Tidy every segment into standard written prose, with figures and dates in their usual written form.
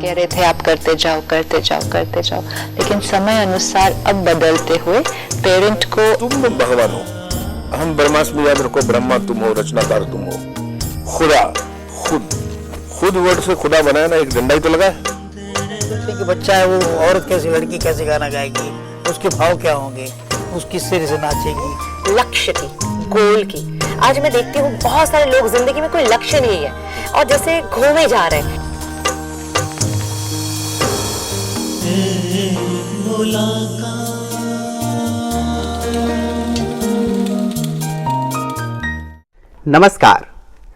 कह रहे थे आप करते जाओ करते जाओ करते जाओ, लेकिन समय अनुसार अब बदलते हुए पेरेंट को तुम भगवान हो, हम ब्रह्मास्मि याद रखो, ब्रह्मा तुम हो, रचनाकार तुम हो, खुदा खुद वर्ड से खुदा बनाया ना, एक डंडा ही तो लगा है। कि बच्चा है वो औरत कैसी, लड़की कैसे गाना गाएगी, उसके भाव क्या होंगे, उस किस तरह से नाचेगी। लक्ष्य की, गोल की, आज मैं देखती हूँ बहुत सारे लोग जिंदगी में कोई लक्ष्य नहीं है और जैसे घूमे जा रहे हैं। नमस्कार।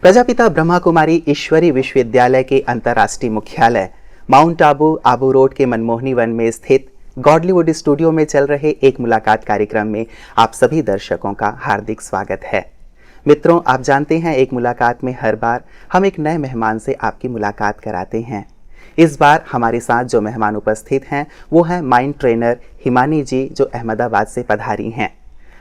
प्रजापिता ब्रह्मा कुमारी ईश्वरी विश्वविद्यालय के अंतर्राष्ट्रीय मुख्यालय माउंट आबू रोड के मनमोहनी वन में स्थित गॉडलीवुड स्टूडियो में चल रहे एक मुलाकात कार्यक्रम में आप सभी दर्शकों का हार्दिक स्वागत है। मित्रों, आप जानते हैं एक मुलाकात में हर बार हम एक नए मेहमान से आपकी मुलाकात कराते हैं। इस बार हमारे साथ जो मेहमान उपस्थित हैं वो हैं माइंड ट्रेनर हिमानी जी, जो अहमदाबाद से पधारी हैं।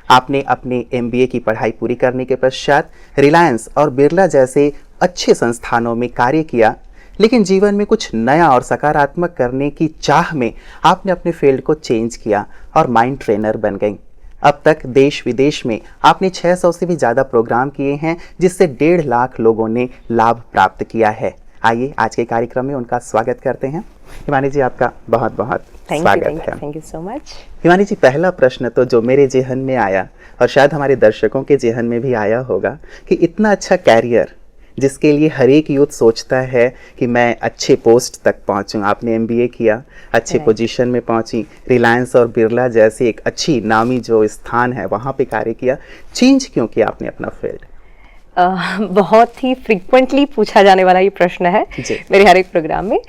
आपने अपनी MBA की पढ़ाई पूरी करने के पश्चात रिलायंस और बिरला जैसे अच्छे संस्थानों में कार्य किया, लेकिन जीवन में कुछ नया और सकारात्मक करने की चाह में आपने अपने फील्ड को चेंज किया और माइंड ट्रेनर बन गई। अब तक देश विदेश में आपने 600 से भी ज़्यादा प्रोग्राम किए हैं, जिससे 1.5 लाख लोगों ने लाभ प्राप्त किया है। आइए आज के कार्यक्रम में उनका स्वागत करते हैं। हिमानी जी, आपका बहुत बहुत स्वागत है। Thank you so much. Himani ji, पहला प्रश्न तो जो मेरे जेहन में आया और शायद हमारे दर्शकों के जेहन में भी आया होगा कि इतना अच्छा कैरियर जिसके लिए हर एक यूथ सोचता है कि मैं अच्छे पोस्ट तक पहुंचूं, आपने MBA किया, अच्छे पोजीशन में पहुंची, रिलायंस और बिरला जैसी एक अच्छी नामी जो स्थान है वहां पे कार्य किया, चेंज क्यों किया आपने अपना फील्ड? बहुत ही फ्रीक्वेंटली पूछा जाने वाला ये प्रश्न है मेरे हर एक प्रोग्राम में।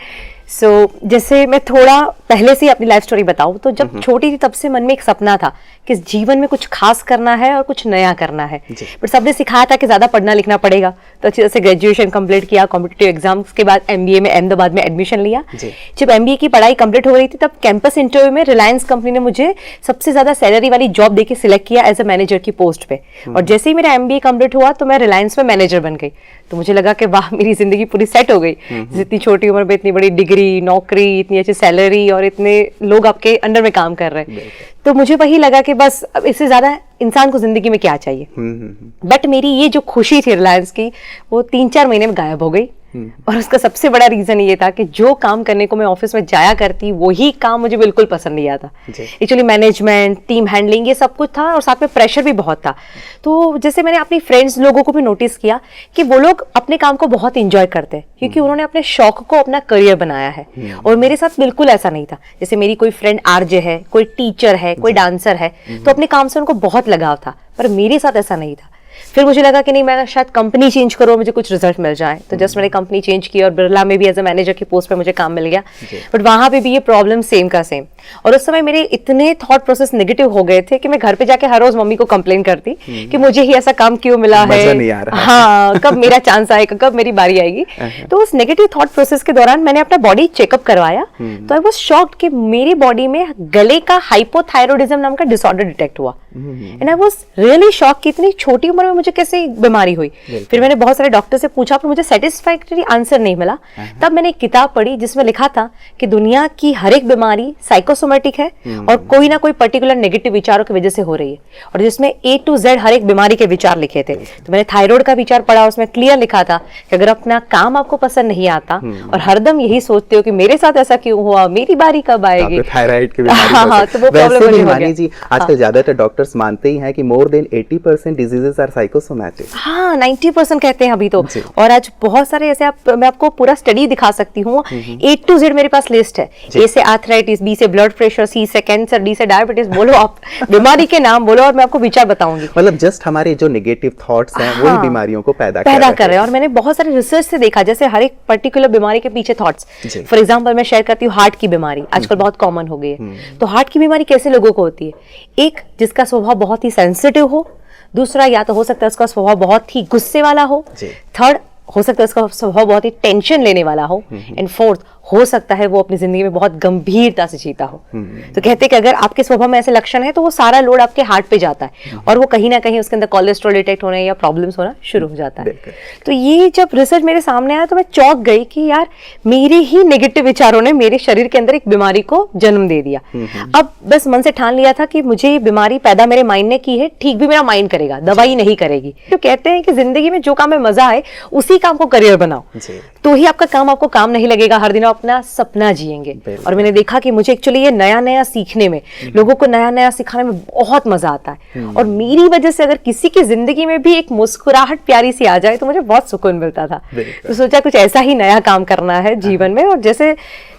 जैसे मैं थोड़ा पहले से अपनी लाइफ स्टोरी बताऊं तो जब छोटी थी तब से मन में एक सपना था कि जीवन में कुछ खास करना है और कुछ नया करना है। बट सबने सिखाया था कि ज्यादा पढ़ना लिखना पड़ेगा, तो अच्छी तरह से ग्रेजुएशन कंप्लीट किया, कॉम्पिटिटिव एग्जाम्स के बाद MBA में अहमदाबाद में एडमिशन लिया। जब MBA की पढ़ाई कंप्लीट हो रही थी तब कैंपस इंटरव्यू में रिलायंस कंपनी ने मुझे सबसे ज्यादा सैलरी वाली जॉब देके सिलेक्ट किया एज अ मैनेजर की पोस्ट पे। और जैसे ही मेरा MBA कंप्लीट हुआ तो मैं रिलायंस में मैनेजर बन गई। तो मुझे लगा कि वाह, मेरी जिंदगी पूरी सेट हो गई। इतनी छोटी उम्र में इतनी बड़ी डिग्री, नौकरी, इतनी अच्छी सैलरी और इतने लोग आपके अंडर में काम कर रहे हैं, तो मुझे वही लगा कि बस अब इससे ज्यादा इंसान को जिंदगी में क्या चाहिए। बट मेरी ये जो खुशी थी रिलायंस की, वो 3-4 महीने में गायब हो गई। और उसका सबसे बड़ा रीजन ये था कि जो काम करने को मैं ऑफिस में जाया करती, वही काम मुझे बिल्कुल पसंद नहीं आता। एक्चुअली मैनेजमेंट, टीम हैंडलिंग, ये सब कुछ था और साथ में प्रेशर भी बहुत था। तो जैसे मैंने अपनी फ्रेंड्स लोगों को भी नोटिस किया कि वो लोग अपने काम को बहुत इंजॉय करते हैं क्योंकि उन्होंने अपने शौक को अपना करियर बनाया है। और मेरे साथ बिल्कुल ऐसा नहीं था। जैसे मेरी कोई फ्रेंड RJ है, कोई टीचर है, कोई डांसर है, तो अपने काम से उनको बहुत लगाव था, पर मेरे साथ ऐसा नहीं था। फिर मुझे लगा कि नहीं, मैं शायद कंपनी चेंज करूँ, मुझे कुछ रिजल्ट मिल जाए। तो जस्ट मैंने कंपनी चेंज की और बिरला में भी एज अ मैनेजर की पोस्ट पे मुझे काम मिल गया। बट वहां पे भी ये प्रॉब्लम सेम का सेम। और उस समय मेरे इतने थॉट प्रोसेस नेगेटिव हो गए थे कि मैं घर पे जाके हर रोज मम्मी को कंप्लेन करती कि मुझे ही ऐसा काम क्यों मिला है, हाँ, कब मेरा चांस आएगा, कब मेरी बारी आएगी। तो उस नेगेटिव थॉट प्रोसेस के दौरान मैंने अपना बॉडी चेकअप करवाया, तो आई वाज शॉक्ड कि मेरी बॉडी में गले का हाइपोथायरॉयडिज्म नाम का डिसऑर्डर डिटेक्ट हुआ। And I was really shocked कि इतनी छोटी उम्र में मुझे कैसे बीमारी हुई। फिर मैंने बहुत सारे डॉक्टर से पूछा पर मुझे सेटिस्फैक्टरी आंसर नहीं मिला। तब मैंने एक किताब पढ़ी जिसमें लिखा था कि दुनिया की हर एक बीमारी साइकोसोमेटिक है और कोई ना कोई पर्टिकुलर नेगेटिव विचारों की वजह से हो रही है, और जिसमें A to Z हर एक बीमारी के विचार लिखे थे। तो मैंने थायराइड का विचार पढ़ा, उसमें क्लियर लिखा था कि अगर अपना काम आपको पसंद नहीं आता और हरदम यही सोचते हो कि मेरे साथ ऐसा क्यों हुआ, मेरी बारी कब आएगी, थायराइड की हाँ, तो वो प्रॉब्लम मुझे हो गया। जी, आजकल ज्यादातर डॉक्टर्स मानते ही हैं कि more than 80% diseases are psychosomatic. हाँ, 90% कहते हैं अभी तो। और आज बहुत सारे ऐसे मैं आपको पूरा स्टडी दिखा सकती हूँ। A to Z मेरे पास लिस्ट है। A से आर्थराइटिस, B से ब्लड प्रेशर, C से कैंसर, D से डायबिटीज। बोलो आप बीमारी के नाम बोलो और मैं आपको विचार बताऊंगी। मतलब जस्ट हमारे जो नेगेटिव थॉट्स हैं वही बीमारियों को पैदा कर रहे हैं। और मैंने बहुत सारे रिसर्च से देखा, जैसे हर एक पर्टिकुलर बीमारी के पीछे थॉट्स। फॉर एग्जाम्पल मैं शेयर करती हूँ हार्ट की बीमारी, आजकल बहुत कॉमन हो गई है। तो हार्ट की बीमारी कैसे लोगों को होती है? एक, जिसका स्वभाव बहुत ही सेंसिटिव हो। दूसरा, या तो हो सकता है उसका स्वभाव बहुत ही गुस्से वाला हो। थर्ड, हो सकता है उसका स्वभाव बहुत ही टेंशन लेने वाला हो। एंड फोर्थ, हो सकता है वो अपनी जिंदगी में बहुत गंभीरता से जीता हो। तो कहते हैं कि अगर आपके स्वभाव में ऐसे लक्षण है तो वो सारा लोड आपके हार्ट पे जाता है और वो कहीं ना कहीं उसके अंदर कोलेस्ट्रॉल डिटेक्ट होने या प्रॉब्लम्स होना शुरू हो जाता है। तो ये जब रिसर्च मेरे सामने आया तो मैं चौंक गई कि यार मेरे ही नेगेटिव विचारों ने मेरे शरीर के अंदर एक बीमारी को जन्म दे दिया। अब बस मन से ठान लिया था कि मुझे ये बीमारी पैदा मेरे माइंड ने की है, ठीक भी मेरा माइंड करेगा, दवाई नहीं करेगी। तो कहते हैं कि जिंदगी में जो काम में मजा आए उसी काम को करियर बनाओ, तो ही आपका काम आपको काम नहीं लगेगा, हर दिन आप अपना सपना जिएंगे। और मैंने देखा कि मुझे एक्चुअली ये नया नया सीखने में, लोगों को नया नया सिखाने में बहुत मजा आता है और मेरी वजह से अगर किसी की जिंदगी में भी एक मुस्कुराहट प्यारी सी आ जाए तो मुझे बहुत सुकून मिलता था। तो सोचा कुछ ऐसा ही नया काम करना है जीवन में, और जैसे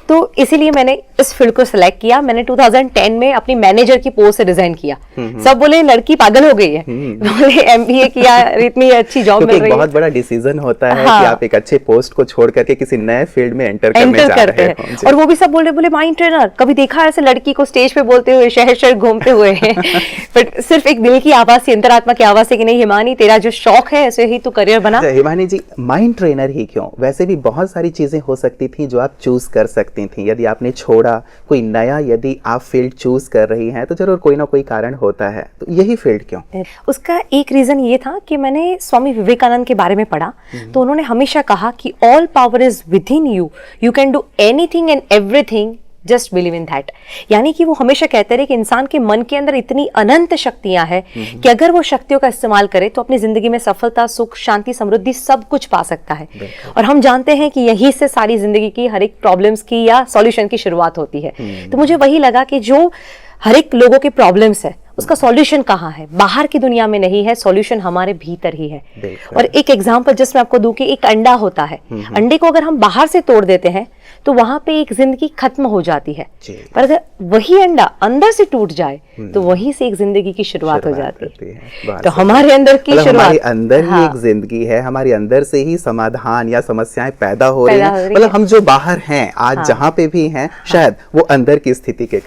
तो इसीलिए मैंने इस फील्ड को सिलेक्ट किया। मैंने 2010 में अपनी मैनेजर की पोस्ट से रिजाइन किया। सब बोले लड़की पागल हो गई है, बोले एमबीए किया, इतनी अच्छी जॉब मिल रही है। बहुत बड़ा डिसीजन होता है कि आप एक अच्छे पोस्ट को छोड़ करके किसी नए फील्ड में एंटर करते हैं। और वो भी सब बोले माइंड ट्रेनर, कभी देखा ऐसे लड़की को स्टेज पे बोलते हुए, शहर शहर घूमते हुए बट सिर्फ एक दिल की आवाज से, अंतरात्मा की आवाज से कि नहीं हिमानी तेरा जो शौक है ऐसे ही तू करियर बना। हिमानी जी, माइंड ट्रेनर ही क्यों? वैसे भी बहुत सारी चीजें हो सकती थी जो आप चूज कर सकती थी। यदि आपने छोड़ा कोई नया, यदि आप फील्ड चूज कर रही हैं तो जरूर कोई ना कोई कारण होता है, तो यही फील्ड क्यों? उसका एक रीजन ये था कि मैंने स्वामी विवेकानंद के बारे में पढ़ा। तो उन्होंने हमेशा कहा कि all power is with in you, you can do anything and everything, just believe in that. यानी कि वो हमेशा कहते रहे कि इंसान के मन के अंदर इतनी अनंत शक्तियां हैं कि अगर वो शक्तियों का इस्तेमाल करे तो अपनी जिंदगी में सफलता, सुख, शांति, समृद्धि सब कुछ पा सकता है। और हम जानते हैं कि यहीं से सारी जिंदगी की हर एक प्रॉब्लम्स की या सॉल्यूशन की शुरुआत होती है। तो मुझे वही लगा कि जो हर एक लोगों के प्रॉब्लम्स है उसका सॉल्यूशन कहाँ है? बाहर की दुनिया में नहीं है, सॉल्यूशन हमारे भीतर ही है। और एक एग्जांपल जिसमें आपको दूं कि एक अंडा होता है, अंडे को अगर हम बाहर से तोड़ देते हैं तो वहां पे एक जिंदगी खत्म हो जाती है, पर अगर वही अंडा अंदर से टूट जाए तो वहीं से एक जिंदगी की शुरुआत हो जाती है। तो हमारे अंदर की शुरुआत, हमारे अंदर ही एक जिंदगी है, हमारे अंदर से ही समाधान या समस्याएं पैदा हो रही हैं। मतलब हम जो बाहर हैं आज जहाँ पे भी हैं, शायद वो अंदर की स्थिति के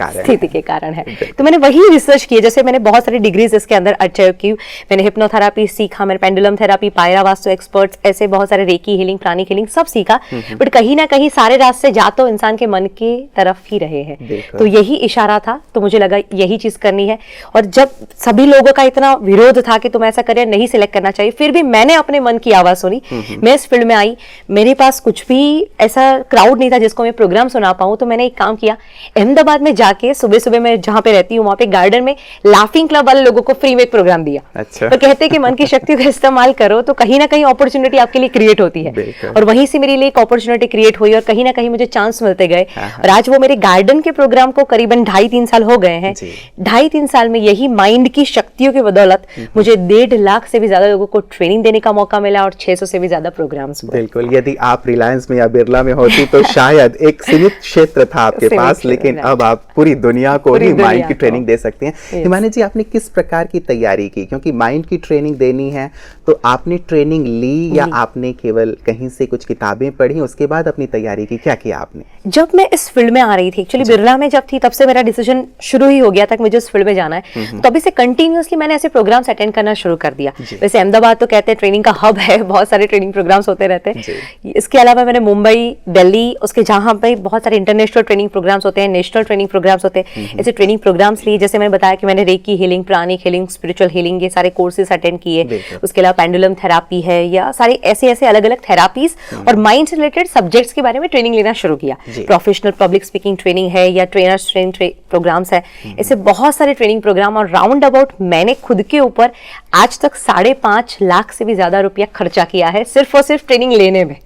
कारण है। तो मैंने वही रिसर्च की। जैसे मैंने बहुत सारी डिग्रीज इसके अंदर अचीव की। मैंने हिप्नोथेरेपी सीखा, मैंने पेंडुलम थेरेपी, पायरा वास्तु एक्सपर्ट्स, ऐसे बहुत सारे रेकी हीलिंग, प्राणिक हीलिंग सब सीखा। बट कहीं ना कहीं सारे रास्ते जा तो इंसान के मन की तरफ ही रहे हैं। तो यही इशारा था, तो मुझे लगा यही चीज करनी है। और जब सभी लोगों का इतना विरोध था कि तुम ऐसा करियर नहीं सिलेक्ट करना चाहिए, फिर भी मैंने अपने मन की आवाज सुनी। मैं इस फील्ड में आई, मेरे पास कुछ भी ऐसा क्राउड नहीं था जिसको मैं प्रोग्राम सुना पाऊं। तो मैंने एक काम किया, अहमदाबाद में जाके सुबह सुबह मैं जहां पे रहती हूँ वहां पे गार्डन में लाफिंग क्लब वाले लोगों को फ्री में एक प्रोग्राम दिया। अच्छा। तो कहते हैं कि मन की शक्तियों का इस्तेमाल करो तो कहीं ना कहीं अपॉर्चुनिटी आपके लिए क्रिएट होती है। और वहीं से मेरे लिए एक अपॉर्चुनिटी क्रिएट हुई और कहीं ना कहीं मुझे चांस मिलते गए। और आज वो मेरे गार्डन के प्रोग्राम को करीबन 2.5-3 साल हो गए हैं। 2.5-3 साल में यही माइंड की शक्तियों की बदौलत मुझे 1.5 लाख से भी ज्यादा लोगों को ट्रेनिंग देने का मौका मिला और 600 से भी ज्यादा प्रोग्राम्स। बिल्कुल, यदि आप रिलायंस में या बिरला में होती तो शायद एक सीमित क्षेत्र था आपके पास, लेकिन अब आप पूरी दुनिया को ही माइंड की ट्रेनिंग दे सकते हैं। हिमानी जी, आपने किस प्रकार की तैयारी की? क्योंकि माइंड की ट्रेनिंग देनी है तो आपने ट्रेनिंग ली या आपने केवल कहीं से कुछ किताबें पढ़ी, उसके बाद अपनी तैयारी की? क्या किया आपने? जब मैं इस फील्ड में आ रही थी, एक्चुअली बिरला में जब थी तब से मेरा डिसीजन शुरू ही हो गया था कि मुझे इस फील्ड में जाना है। तो अभी से कंटिन्यूअसली मैंने ऐसे प्रोग्राम्स अटेंड करना शुरू कर दिया। वैसे अहमदाबाद तो कहते हैं ट्रेनिंग का हब है, बहुत सारे ट्रेनिंग प्रोग्राम्स होते रहते हैं। इसके अलावा मैंने मुंबई, दिल्ली, उसके जहां पे बहुत सारे इंटरनेशनल ट्रेनिंग प्रोग्राम्स होते हैं, नेशनल ट्रेनिंग प्रोग्राम्स होते हैं, ऐसे ट्रेनिंग प्रोग्राम्स लिए। जैसे मैंने बताया कि मैंने reiki healing, pranic healing, spiritual healing, ये सारे कोर्सेज अटेंड किए। उसके अलावा पेंडुलम थेरेपी है, या सारे ऐसे ऐसे अलग अलग थेरापीज और माइंड से रिलेटेड सब्जेक्ट्स के बारे में ट्रेनिंग लेना शुरू किया। प्रोफेशनल पब्लिक स्पीकिंग ट्रेनिंग है या ट्रेनर्स ट्रेनिंग प्रोग्राम्स है, ऐसे बहुत सारे ट्रेनिंग प्रोग्राम। और राउंड अबाउट मैंने खुद के ऊपर आज तक 5.5 लाख से भी ज्यादा रुपया खर्चा किया है सिर्फ और सिर्फ ट्रेनिंग लेने में।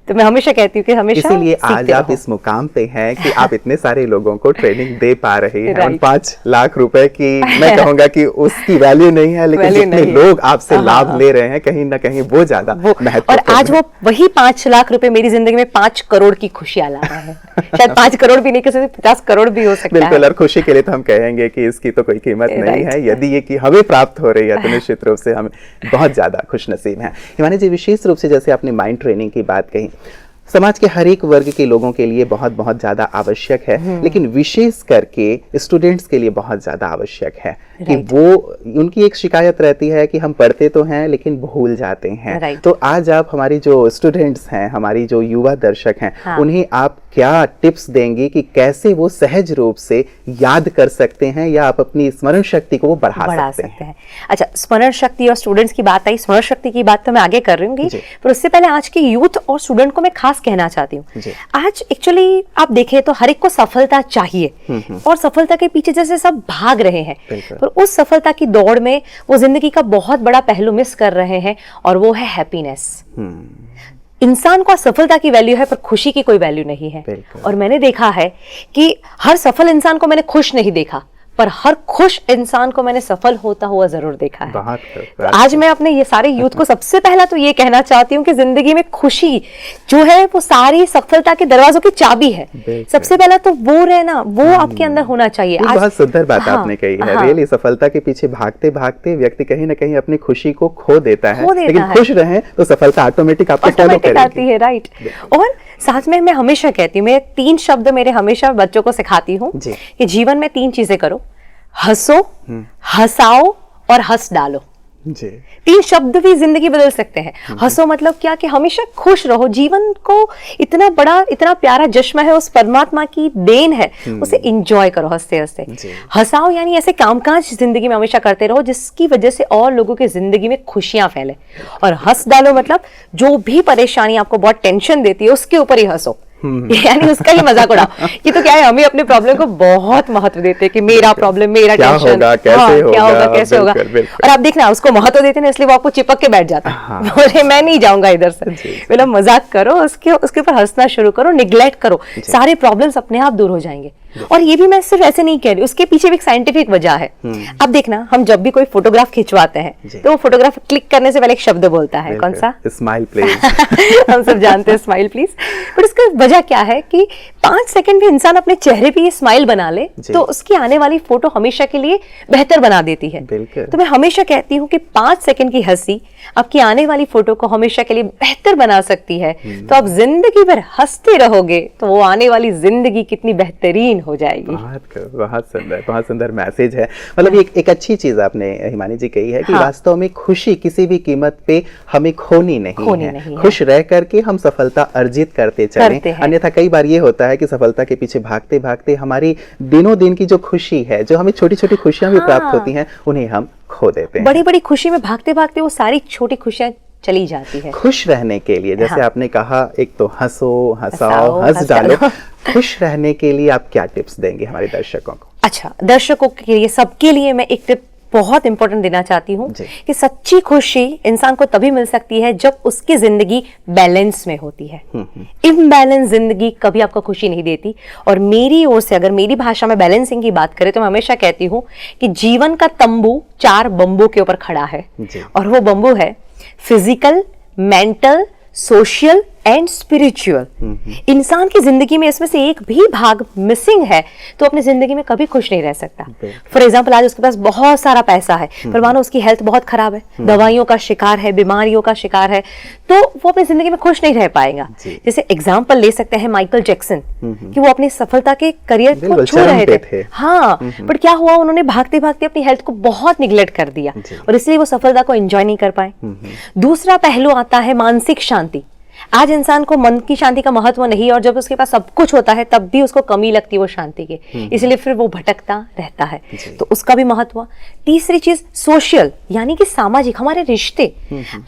तो मैं हमेशा कहती हूँ कि हमेशा इसीलिए आज आप इस मुकाम पे हैं कि आप इतने सारे लोगों को ट्रेनिंग दे पा रहे हैं। और 5 लाख रुपए की मैं कहूंगा कि उसकी वैल्यू नहीं है, लेकिन जितने लोग आपसे लाभ ले रहे हैं कहीं ना कहीं वो ज्यादा महत्वपूर्ण। और आज वो वही 5 लाख रुपए मेरी जिंदगी में 5 करोड़ की खुशियां ला रहा है। शायद 5 करोड़ भी नहीं, किसी से 50 करोड़ भी हो सकता है। बिल्कुल, और खुशी के लिए तो हम कहेंगे कि इसकी तो कोई कीमत नहीं है। यदि ये कि हमें प्राप्त हो रही है तो निश्चित रूप से हम बहुत ज्यादा खुशनसीब हैं। हिमानी जी, विशेष रूप से जैसे आपने माइंड ट्रेनिंग की बात कही, समाज के हर एक वर्ग के लोगों के लिए बहुत बहुत ज़्यादा आवश्यक है, लेकिन विशेष करके स्टूडेंट्स के लिए बहुत ज़्यादा आवश्यक है कि वो, उनकी एक शिकायत रहती है कि हम पढ़ते तो हैं लेकिन भूल जाते हैं। तो आज आप हमारी जो स्टूडेंट्स हैं, हमारी जो युवा दर्शक हैं, उन्हें आप क्या टिप्स देंगी कि कैसे वो सहज रूप से याद कर सकते हैं या आप अपनी स्मरण शक्ति को वो बढ़ा सकते हैं? अच्छा, स्मरण शक्ति और स्टूडेंट्स की बात आई, स्मरण शक्ति की बात तो मैं आगे कर रही हूँ, पर उससे पहले आज के यूथ और स्टूडेंट को मैं खास कहना चाहती हूँ। आज एक्चुअली आप देखें तो हर एक को सफलता चाहिए और सफलता के पीछे जैसे सब भाग रहे हैं, पर उस सफलता की दौड़ में वो जिंदगी का बहुत बड़ा पहलू मिस कर रहे हैं और वो है हैप्पीनेस। इंसान को सफलता की वैल्यू है पर खुशी की कोई वैल्यू नहीं है। और मैंने देखा है कि हर सफल इंसान को मैंने खुश नहीं देखा, पर हर खुश इंसान को मैंने सफल होता हुआ जरूर देखा है। तो आज मैं अपने ये सारे यूथ को सबसे पहला तो ये कहना चाहती हूँ कि जिंदगी में खुशी जो है वो सारी सफलता के दरवाजों की चाबी है। सबसे पहला तो वो रहना, वो आपके अंदर होना चाहिए। आज बहुत सुंदर बात आपने कही है। रियली सफलता के पीछे भागते भागते व्यक्ति कहीं ना कहीं अपनी खुशी को खो देता है, लेकिन खुश रहें तो सफलता ऑटोमेटिक आपको फॉलो करेगी। आती है, राइट। और साथ में मैं हमेशा कहती हूँ, मैं 3 शब्द मेरे हमेशा बच्चों को सिखाती हूँ कि जीवन में 3 चीजें करो, हंसो, हंसाओ और हंस डालो। 3 शब्द भी जिंदगी बदल सकते हैं। हंसो मतलब क्या कि हमेशा खुश रहो, जीवन को इतना बड़ा इतना प्यारा जश्न है, उस परमात्मा की देन है, उसे एंजॉय करो हंसते हंसते। हंसाओ यानी ऐसे कामकाज जिंदगी में हमेशा करते रहो जिसकी वजह से और लोगों की जिंदगी में खुशियां फैले। और हंस डालो मतलब जो भी परेशानी आपको बहुत टेंशन देती है उसके ऊपर ही हंसो, यानी उसका ही मजाक उड़ाओ। ये तो क्या है, हम ही अपने प्रॉब्लम को बहुत महत्व देते हैं कि मेरा प्रॉब्लम, मेरा टेंशन, क्या होगा कैसे होगा। और आप देखना उसको महत्व देते हैं इसलिए वो आपको चिपक के बैठ जाता है, बोले मैं नहीं जाऊंगा इधर से। मतलब मजाक करो, उसके ऊपर हंसना शुरू करो, निग्लेक्ट करो, सारे प्रॉब्लम्स अपने आप दूर हो जाएंगे। और ये भी मैं सिर्फ ऐसे नहीं कह रही, उसके पीछे भी एक साइंटिफिक वजह है। अब देखना, हम जब भी कोई फोटोग्राफ खिंचवाते हैं तो वो फोटोग्राफ क्लिक करने से पहले एक शब्द बोलता है, कौन सा? Smile please. हम सब जानते हैं स्माइल प्लीज, बट उसका वजह क्या है कि 5 सेकंड भी इंसान अपने चेहरे पे ये स्माइल बना ले तो उसकी आने वाली फोटो हमेशा के लिए बेहतर बना देती है। तो मैं हमेशा कहती हूँ कि 5 सेकंड की हंसी आपकी आने वाली फोटो को हमेशा के लिए बेहतर बना सकती है। तो आप जिंदगी भर हंसते रहोगे तो वो आने वाली जिंदगी कितनी बेहतरीन हो जाएगी। बहुत सुंदर मैसेज है। मतलब एक अच्छी चीज आपने हिमानी जी कही है कि वास्तव में खुशी किसी भी कीमत पे हमें खोनी नहीं है। खुश रह करके हम सफलता अर्जित करते चलें। अन्यथा कई बार ये होता है कि सफलता के पीछे भागते भागते हमारी दिनों दिन की जो खुशी है, जो हमें छोटी छोटी खुशियां भी प्राप्त होती हैं, उन्हें हम खो देते हैं। बड़ी बड़ी खुशी में भागते भागते वो सारी छोटी खुशियां चली जाती है। खुश रहने के लिए जैसे आपने कहा, एक तो हंसो, हंसाओ, हंस डालो। खुश रहने के लिए आप क्या टिप्स देंगे हमारे दर्शकों को? अच्छा, दर्शकों के लिए, सबके लिए मैं एक टिप बहुत इंपॉर्टेंट देना चाहती हूँ कि सच्ची खुशी इंसान को तभी मिल सकती है जब उसकी जिंदगी बैलेंस में होती है। इम्बैलेंस जिंदगी कभी आपको खुशी नहीं देती। और मेरी ओर से अगर मेरी भाषा में बैलेंसिंग की बात करें तो मैं हमेशा कहती हूँ कि जीवन का तंबू 4 बंबू के ऊपर खड़ा है, और वो बंबू है physical, mental, social and spiritual. इंसान की जिंदगी में इसमें से एक भी भाग मिसिंग है तो अपनी जिंदगी में कभी खुश नहीं रह सकता। फॉर एग्जाम्पल, आज उसके पास बहुत सारा पैसा है पर मानो उसकी हेल्थ बहुत खराब है, दवाइयों का शिकार है, बीमारियों का शिकार है, तो वो अपनी जिंदगी में खुश नहीं रह पाएगा। जैसे एग्जाम्पल ले सकते हैं माइकल जैक्सन कि वो अपनी सफलता के करियर को छोड़ रहे थे। हाँ, बट क्या हुआ, उन्होंने भागते भागते अपनी हेल्थ को बहुत निग्लेक्ट कर दिया और इसलिए वो सफलता को एंजॉय नहीं कर पाए। दूसरा पहलू आता है मानसिक शांति। आज इंसान को मन की शांति का महत्व नहीं, और जब उसके पास सब कुछ होता है तब भी उसको कमी लगती है वो शांति की, इसलिए फिर वो भटकता रहता है, तो उसका भी महत्व। तीसरी चीज सोशल, यानी कि सामाजिक, हमारे रिश्ते।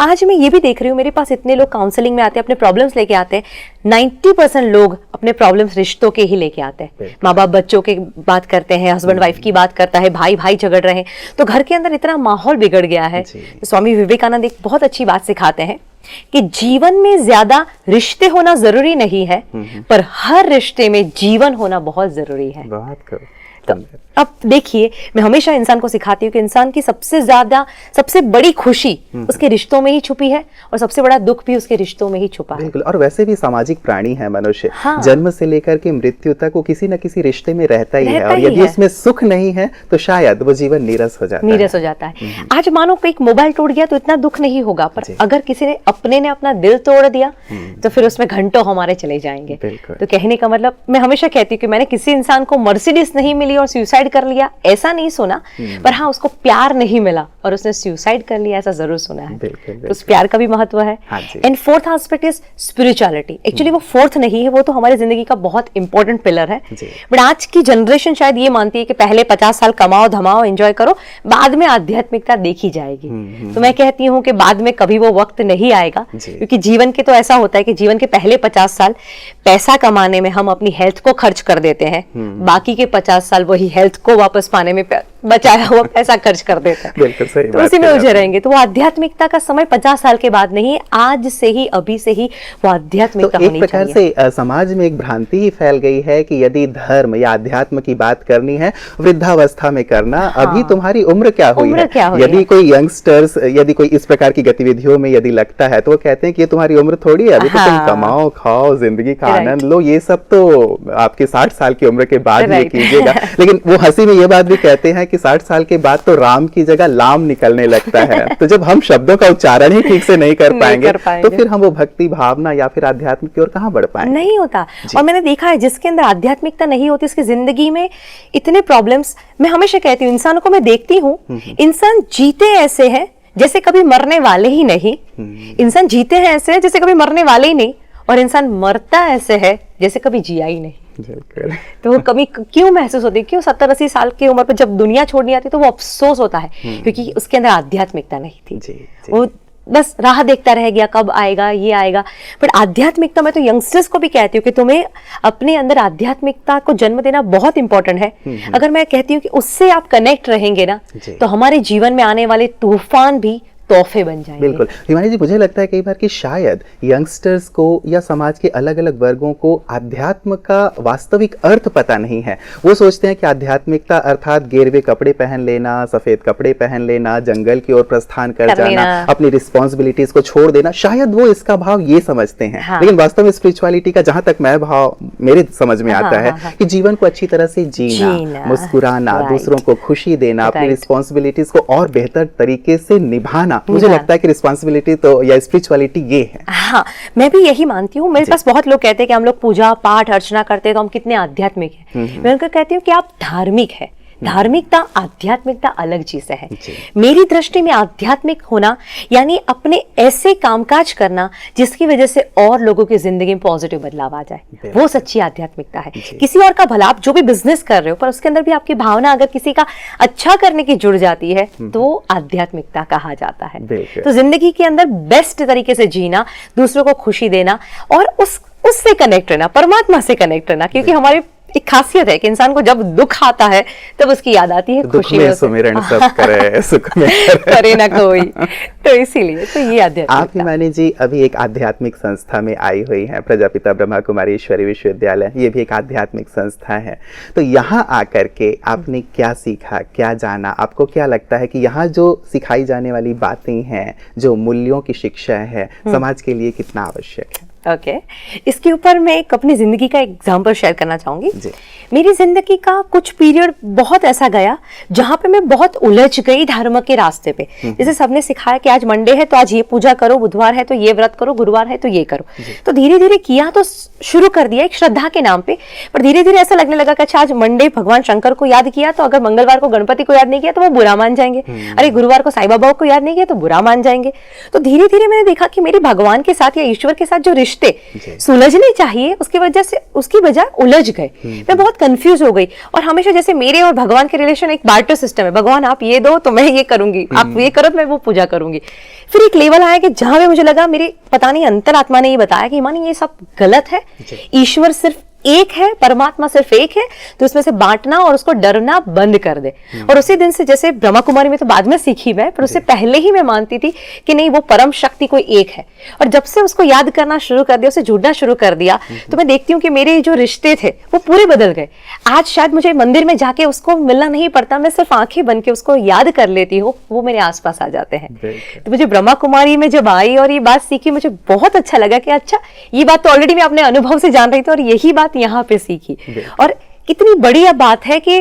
आज मैं ये भी देख रही हूँ, मेरे पास इतने लोग काउंसलिंग में आते हैं, अपने प्रॉब्लम्स लेके आते हैं, 90% लोग अपने प्रॉब्लम्स रिश्तों के ही लेके आते हैं। माँ बाप बच्चों की बात करते हैं, हस्बैंड वाइफ की बात करता है, भाई भाई झगड़ रहे हैं, तो घर के अंदर इतना माहौल बिगड़ गया है। स्वामी विवेकानंद एक बहुत अच्छी बात सिखाते हैं कि जीवन में ज्यादा रिश्ते होना जरूरी नहीं है, पर हर रिश्ते में जीवन होना बहुत जरूरी है। तो अब देखिए, मैं हमेशा इंसान को सिखाती हूँ कि इंसान की सबसे ज्यादा, सबसे बड़ी खुशी उसके रिश्तों में ही छुपी है और सबसे बड़ा दुख भी उसके रिश्तों में ही छुपा है। बिल्कुल। और वैसे भी सामाजिक प्राणी है मनुष्य। जन्म से लेकर के मृत्यु तक वो किसी न किसी रिश्ते में रहता ही है, और यदि उसमें सुख नहीं है तो शायद वो जीवन नीरस हो जाता है। आज मानो एक मोबाइल टूट गया तो इतना दुख नहीं होगा, पर अगर किसी ने अपना दिल तोड़ दिया तो फिर उसमें घंटों हमारे चले जाएंगे। तो कहने का मतलब, मैं हमेशा कहती हूँ कि मैंने किसी इंसान को मर्सिडीज नहीं मिली ली और सुसाइड कर लिया, ऐसा नहीं सुना, पर हाँ उसको प्यार नहीं मिला और उसने सुसाइड कर लिया, ऐसा जरूर सुना है। बिल्कुल, तो उस प्यार का भी महत्व है। हाँ जी। And fourth aspect is spirituality. Actually वो फोर्थ नहीं है, वो तो हमारी जिंदगी का बहुत इंपॉर्टेंट पिलर है, जी। बट आज की जनरेशन शायद ये मानती है कि पहले 50 साल कमाओ धमाओ एंजॉय करो, बाद में आध्यात्मिकता देखी जाएगी। तो मैं कहती हूँ कि बाद में कभी वो वक्त नहीं आएगा, जी। क्योंकि जीवन के तो ऐसा होता है कि जीवन के पहले 50 साल पैसा कमाने में हम अपनी हेल्थ को खर्च कर देते हैं, बाकी के 50 साल वही हेल्थ को वापस पाने में बचाया हुआ पैसा खर्च कर देते हैं। बिल्कुल सही तो बात उसी में कही उलझे आपने। रहेंगे। तो वो आध्यात्मिकता का समय 50 साल के बाद नहीं, आज से ही, अभी से ही वो आध्यात्मिकता तो एक होनी प्रकार चाहिए। से समाज में एक भ्रांति ही फैल गई है कि यदि धर्म या अध्यात्म की बात करनी है वृद्धावस्था में करना। अभी तुम्हारी उम्र क्या हुई उम्र है? क्या हुई यदि है? कोई यंगस्टर्स यदि कोई इस प्रकार की गतिविधियों में यदि लगता है तो वो कहते हैं कि ये तुम्हारी उम्र थोड़ी है, अभी तो तुम हाँ। कमाओ खाओ जिंदगी का Right. आनंद लो, ये सब तो आपके 60 साल की उम्र के बाद ये Right. कीजिएगा। लेकिन वो हंसी में ये बात भी कहते हैं कि 60 साल के बाद तो राम की जगह लाम निकलने लगता है। तो जब हम शब्दों का उच्चारण ही ठीक से नहीं कर नहीं पाएंगे कर पाएंगे। तो फिर हम वो भक्ति भावना या फिर आध्यात्म की ओर कहाँ बढ़ पाएंगे? नहीं होता। और मैंने देखा है जिसके अंदर आध्यात्मिकता नहीं होती, इसकी जिंदगी में इतने प्रॉब्लम्स। मैं हमेशा कहती हूँ, इंसानों को मैं देखती हूँ, इंसान जीते ऐसे हैं जैसे कभी मरने वाले ही नहीं, इंसान जीते हैं ऐसे जैसे कभी मरने वाले ही नहीं, और इंसान मरता ऐसे है जैसे कभी जिया ही नहीं। बिल्कुल। तो वो कमी क्यों महसूस होती है, क्यों 70-80 साल की उम्र पर जब दुनिया छोड़नी आती है तो वो अफसोस होता है, क्योंकि उसके अंदर आध्यात्मिकता नहीं थी। जी, जी। वो बस राह देखता रह गया, कब आएगा ये आएगा। बट आध्यात्मिकता, मैं तो यंगस्टर्स को भी कहती हूँ कि तुम्हें अपने अंदर आध्यात्मिकता को जन्म देना बहुत इंपॉर्टेंट है। अगर मैं कहती हूँ कि उससे आप कनेक्ट रहेंगे ना, जी। तो हमारे जीवन में आने वाले तूफान भी तोहफे बन जाएंगे। बिल्कुल हिमानी जी, मुझे लगता है कई बार कि शायद यंगस्टर्स को या समाज के अलग अलग वर्गों को आध्यात्म का वास्तविक अर्थ पता नहीं है। वो सोचते हैं कि आध्यात्मिकता अर्थात गेरवे कपड़े पहन लेना, सफेद कपड़े पहन लेना, जंगल की ओर प्रस्थान कर कर जाना, लेना। अपनी रिस्पॉन्सिबिलिटीज को छोड़ देना, शायद वो इसका भाव ये समझते हैं। हाँ। लेकिन वास्तव में स्पिरिचुअलिटी का जहां तक मैं भाव मेरे समझ में आता है हाँ। कि जीवन को अच्छी तरह से जीना, मुस्कुराना, Right. दूसरों को खुशी देना, अपनी Right. रिस्पॉन्सिबिलिटीज को और बेहतर तरीके से निभाना। मुझे लगता है कि रिस्पॉन्सिबिलिटी तो या स्पिरिचुअलिटी ये है। हाँ, मैं भी यही मानती हूँ। मेरे पास बहुत लोग कहते हैं कि हम लोग पूजा पाठ अर्चना करते हैं तो हम कितने आध्यात्मिक हैं। मैं उनको कहती हूँ कि आप धार्मिक है। धार्मिकता आध्यात्मिकता अलग चीज है। मेरी दृष्टि में आध्यात्मिक होना यानी अपने ऐसे कामकाज करना जिसकी वजह से और लोगों की जिंदगी में पॉजिटिव बदलाव आ जाए, वो सच्ची आध्यात्मिकता है। किसी और का भला, आप जो भी बिजनेस कर रहे हो पर उसके अंदर भी आपकी भावना अगर किसी का अच्छा करने की जुड़ जाती है तो आध्यात्मिकता कहा जाता है। तो जिंदगी के अंदर बेस्ट तरीके से जीना, दूसरों को खुशी देना और उससे कनेक्ट रहना, परमात्मा से कनेक्ट रहना। क्योंकि हमारे एक खासियत है कि इंसान को जब दुख आता है तब उसकी याद आती है दुख खुशी में सुमिरन सब करे, सुख में करे ना कोई। तो इसीलिए तो ये आध्यात्मिकता। आप हिमानी जी अभी एक आध्यात्मिक संस्था में आई हुई हैं, प्रजापिता ब्रह्मा कुमारी ईश्वरी विश्वविद्यालय, ये भी एक आध्यात्मिक संस्था है। तो यहाँ आकर के आपने क्या सीखा, क्या जाना? आपको क्या लगता है कि यहाँ जो सिखाई जाने वाली बातें हैं, जो मूल्यों की शिक्षा है, समाज के लिए कितना आवश्यक है? ओके, इसके ऊपर मैं एक अपनी जिंदगी का एग्जाम्पल शेयर करना चाहूंगी। जी। मेरी जिंदगी का कुछ पीरियड बहुत ऐसा गया जहां पे मैं बहुत उलझ गई धर्म के रास्ते पे। जैसे सबने सिखाया कि आज मंडे है तो आज ये पूजा करो, बुधवार है तो ये व्रत करो, गुरुवार है तो ये करो। तो धीरे धीरे किया तो शुरू कर दिया एक श्रद्धा के नाम पे, पर धीरे धीरे ऐसा लगने लगा कि अच्छा आज मंडे भगवान शंकर को याद किया तो अगर मंगलवार को गणपति को याद नहीं किया तो वो बुरा मान जाएंगे, अरे गुरुवार को साईं बाबा को याद नहीं किया तो बुरा मान जाएंगे। तो धीरे धीरे मैंने देखा कि मेरे भगवान के साथ या ईश्वर के साथ जो रिश्ते सुलझने चाहिए उसकी वजह से उसकी बजाय उलझ गए। मैं बहुत कंफ्यूज हो गई और हमेशा जैसे मेरे और भगवान के रिलेशन एक बार्टर सिस्टम है, भगवान आप ये दो तो मैं ये करूंगी, आप ये करो तो मैं वो पूजा करूंगी। फिर एक लेवल आया कि जहां पे मुझे लगा मेरे पता नहीं अंतरात्मा ने ये बताया कि मानी ये सब गलत है, ईश्वर सिर्फ एक है, परमात्मा सिर्फ एक है, तो उसमें से बांटना और उसको डरना बंद कर दे। और उसी दिन से, जैसे ब्रह्मा कुमारी में तो बाद में सीखी मैं, पर उससे पहले ही मैं मानती थी कि नहीं वो परम शक्ति कोई एक है। और जब से उसको याद करना शुरू कर दिया, उसे जुड़ना शुरू कर दिया, तो मैं देखती हूँ कि मेरे जो रिश्ते थे वो पूरे बदल गए। आज शायद मुझे मंदिर में जाके उसको मिलना नहीं पड़ता, मैं सिर्फ आंखें बन के उसको याद कर लेती हूँ, वो मेरे आसपास आ जाते हैं। तो मुझे ब्रह्मा कुमारी में जब आई और ये बात सीखी, मुझे बहुत अच्छा लगा कि अच्छा ये बात तो ऑलरेडी मैं अपने अनुभव से जान रही थी और यही बात यहाँ पे सीखी। और इतनी बढ़िया बात है कि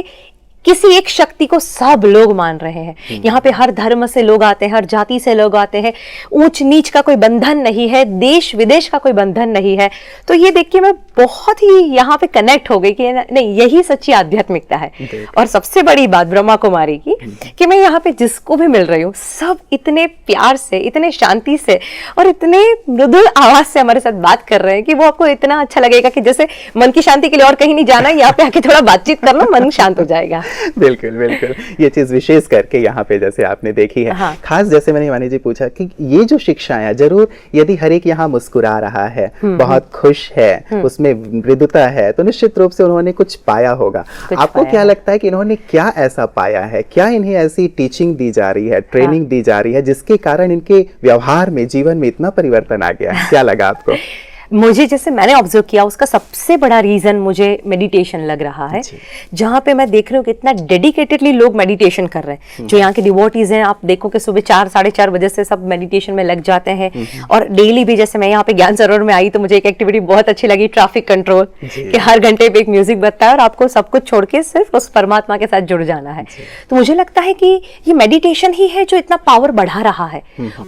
किसी एक शक्ति को सब लोग मान रहे हैं। यहाँ पे हर धर्म से लोग आते हैं, हर जाति से लोग आते हैं, ऊंच नीच का कोई बंधन नहीं है, देश विदेश का कोई बंधन नहीं है। तो ये देख के मैं बहुत ही यहाँ पे कनेक्ट हो गई कि नहीं, यही सच्ची आध्यात्मिकता है। और सबसे बड़ी बात ब्रह्मा कुमारी की कि मैं यहाँ पे जिसको भी मिल रही हूँ, सब इतने प्यार से, इतने शांति से और इतने मृदुल आवाज से हमारे साथ बात कर रहे हैं कि वो आपको इतना अच्छा लगेगा कि जैसे मन की शांति के लिए और कहीं नहीं जाना, यहाँ पे आके थोड़ा बातचीत कर लो, मन शांत हो जाएगा। बिल्कुल बिल्कुल, ये चीज विशेष करके यहाँ पे जैसे आपने देखी है। हाँ। खास जैसे मैंने हिमानी जी पूछा कि ये जो शिक्षाएं हैं, जरूर यदि हर एक यहाँ मुस्कुरा रहा है, बहुत खुश है, उसमें मृदुता है, तो निश्चित रूप से उन्होंने कुछ पाया होगा। आपको क्या लगता है कि इन्होंने क्या ऐसा पाया है, क्या इन्हें ऐसी टीचिंग दी जा रही है, ट्रेनिंग दी जा रही है, जिसके कारण इनके व्यवहार में, जीवन में इतना परिवर्तन आ गया है? क्या लगा आपको? मुझे जैसे मैंने ऑब्जर्व किया, उसका सबसे बड़ा रीजन मुझे मेडिटेशन लग रहा है, जहाँ पे मैं देख रही हूँ कि इतना डेडिकेटेडली लोग मेडिटेशन कर रहे हैं। जो यहाँ के डिवोटीज हैं, आप देखो कि सुबह 4 साढ़े 4 बजे से सब मेडिटेशन में लग जाते हैं। और डेली भी, जैसे मैं यहाँ पे ज्ञान सरोवर में आई तो मुझे एक एक्टिविटी बहुत अच्छी लगी, ट्रैफिक कंट्रोल, कि हर घंटे पे एक म्यूजिक बजता है और आपको सब कुछ छोड़ के सिर्फ उस परमात्मा के साथ जुड़ जाना है। तो मुझे लगता है कि ये मेडिटेशन ही है जो इतना पावर बढ़ा रहा है।